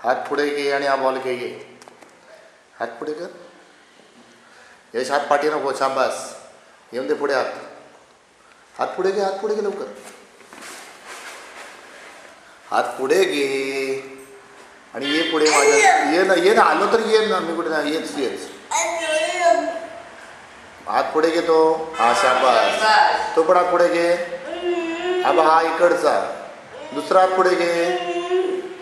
हात पुढे घे आणि हा बॉल घे. हात पुढे कर. यश हात पाठी नको. शाबास. येऊन दे पुढे हात. हात पुढे घे. हात पुढे घे लवकर. हात पुढे घे आणि ये पुढे माझ्या. ये ना आलो तर ये ना. मी कुठे ना. येच. हात पुढे घेतो. हा शाबास. तो पण हात पुढे घे. हा इकडचा. दुसरा हात पुढे घे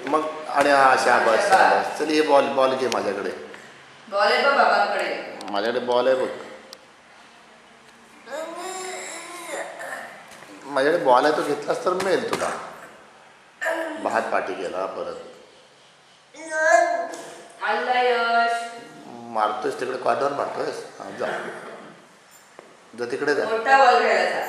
मग. आणि हा शाबास. चल ये बॉल घे माझ्याकडे. बॉल आहे बघ बाबांकडे. माझ्याकडे बॉल आहे बघ. माझ्याकडे बॉल आहे. तो घेतलास तर मिळेल तुला. हात पाठी गेला परत. मारतोयस तिकडे. कॉर्नर मारतोयस. जा तिकडे जा. मोठा बॉल खेळायचा.